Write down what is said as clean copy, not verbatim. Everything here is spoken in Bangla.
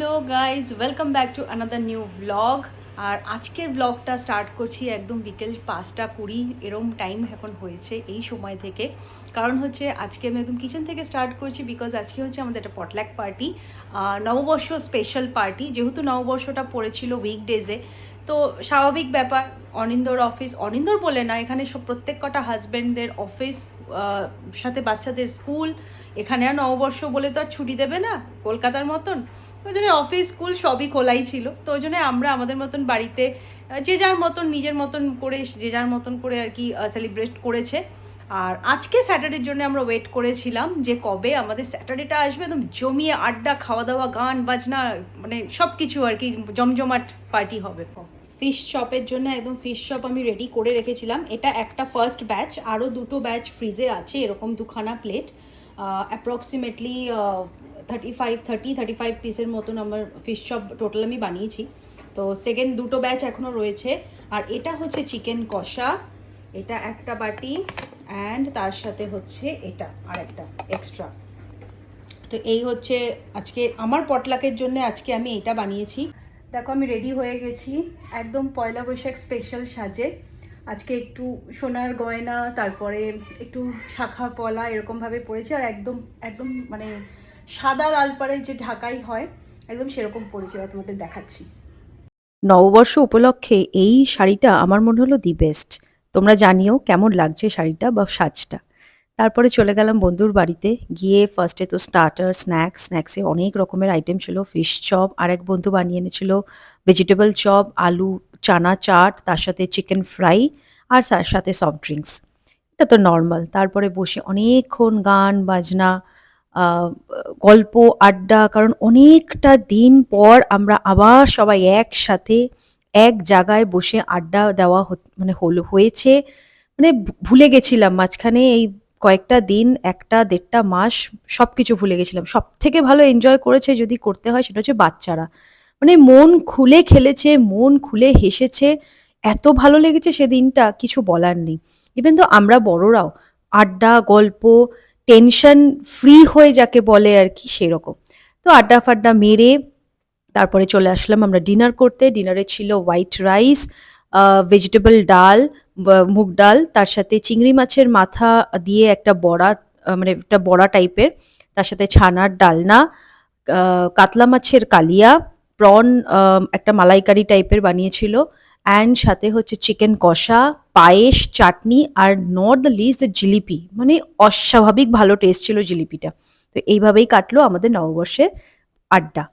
Hello guys, welcome back to another new blog. আর আজকের ব্লগটা স্টার্ট করছি একদম বিকেল 5:20 এরম টাইম এখন হয়েছে এই সময় থেকে। কারণ হচ্ছে আজকে আমি একদম কিচেন থেকে স্টার্ট করছি, বিকজ আজকে হচ্ছে আমাদের একটা পটল্যাক পার্টি, নববর্ষ স্পেশাল পার্টি। যেহেতু নববর্ষটা পড়েছিল উইকডেজে, তো স্বাভাবিক ব্যাপার, অনিন্দর অফিস, অনিন্দর বলে না, এখানে সব প্রত্যেক কটা হাজব্যান্ডদের অফিস, সাথে বাচ্চাদের স্কুল, এখানে আর নববর্ষ বলে তো আর ছুটি দেবে না কলকাতার মতন। তো ওই জন্য অফিস স্কুল সবই খোলাই ছিল। তো ওই জন্য আমরা আমাদের মতন বাড়িতে যে যার মতন নিজের মতন করে যে যার মতন করে আর কি সেলিব্রেট করেছে। আর আজকে স্যাটারডের জন্য আমরা ওয়েট করেছিলাম যে কবে আমাদের স্যাটারডেটা আসবে, একদম জমিয়ে আড্ডা, খাওয়া দাওয়া, গান বাজনা, মানে সব কিছু আর কি জমজমাট পার্টি হবে। ফিশ চপের জন্য একদম ফিশ চপ আমি রেডি করে রেখেছিলাম। এটা একটা ফার্স্ট ব্যাচ, আরও দুটো ব্যাচ ফ্রিজে আছে, এরকম দুখানা প্লেট, অ্যাপ্রক্সিমেটলি 35 পিসের মতন আমার ফিশ চপ টোটাল আমি বানিয়েছি। তো সেকেন্ড দুটো ব্যাচ এখনও রয়েছে। আর এটা হচ্ছে চিকেন কষা, এটা একটা বাটি, অ্যান্ড তার সাথে হচ্ছে এটা আর একটা এক্সট্রা। তো এই হচ্ছে আজকে আমার পটলাকের জন্য আজকে আমি এটা বানিয়েছি। দেখো আমি রেডি হয়ে গেছি একদম পয়লা বৈশাখ স্পেশাল সাজে। আজকে একটু সোনার গয়না, তারপরে একটু শাখা পলা এরকমভাবে পরেছি, আর একদম একদম মানে সাদা লাল পাড়ে যে ঢাকাই হয় একদম সেরকম পরেছি, আর তোমাদের দেখাচ্ছি। নববর্ষ উপলক্ষে এই শাড়িটা আমার মনে হলো দি বেস্ট। তোমরা জানিও কেমন লাগছে শাড়িটা বা সাজটা। তারপরে চলে গেলাম বন্ধুর বাড়িতে। গিয়ে ফার্স্টে তো স্টার্টার, স্ন্যাক্সে অনেক রকমের আইটেম ছিল। ফিশ চপ, আর এক বন্ধু বানিয়ে এনেছিল ভেজিটেবল চপ, আলু চানা চাট, তার সাথে চিকেন ফ্রাই, আর তার সাথে সফট ড্রিঙ্কস। এটা তো নরমাল। তারপরে বসে অনেকক্ষণ গান বাজনা, আ গল্প, আড্ডা। কারণ অনেকটা দিন পর আমরা আবার সবাই একসাথে এক জায়গায় বসে আড্ডা দেওয়া মানে হয়েছে। মানে ভুলে গেছিলাম মাঝখানে এই কয়েকটা দিন, ১টা ১.৫টা মাস সবকিছু ভুলে গেছিলাম। সবথেকে ভালো এনজয় করেছে যদি করতে হয় সেটা হচ্ছে বাচ্চারা। মানে মন খুলে খেলেছে, মন খুলে হেসেছে। এত ভালো লেগেছে সেদিনটা, কিছু বলার নেই। ইভেন তো আমরা বড়রাও আড্ডা, গল্প, টেনশন ফ্রি হয়ে যাকে বলে আরকি সেরকম। তো আড্ডা-ফাড্ডা মেরে তারপরে চলে আসলাম আমরা ডিনার করতে। ডিনারে ছিল হোয়াইট রাইস, ভেজিটেবল ডাল, মুগ ডাল, তার সাথে চিংড়ি মাছের মাথা দিয়ে একটা বড়া, মানে একটা বড়া টাইপের। তার সাথে ছানার ডালনা, কাতলা মাছের কালিয়া, প্রন, একটা মালাইকারি টাইপের বানিয়েছিল, অ্যান্ড সাথে হচ্ছে চিকেন কষা, পায়েস, চাটনি, আর নট দ্য লিস্ট দ্য জিলিপি। মানে অস্বাভাবিক ভালো টেস্ট ছিল জিলিপিটা। তো এইভাবেই কাটলো আমাদের নববর্ষের আড্ডা।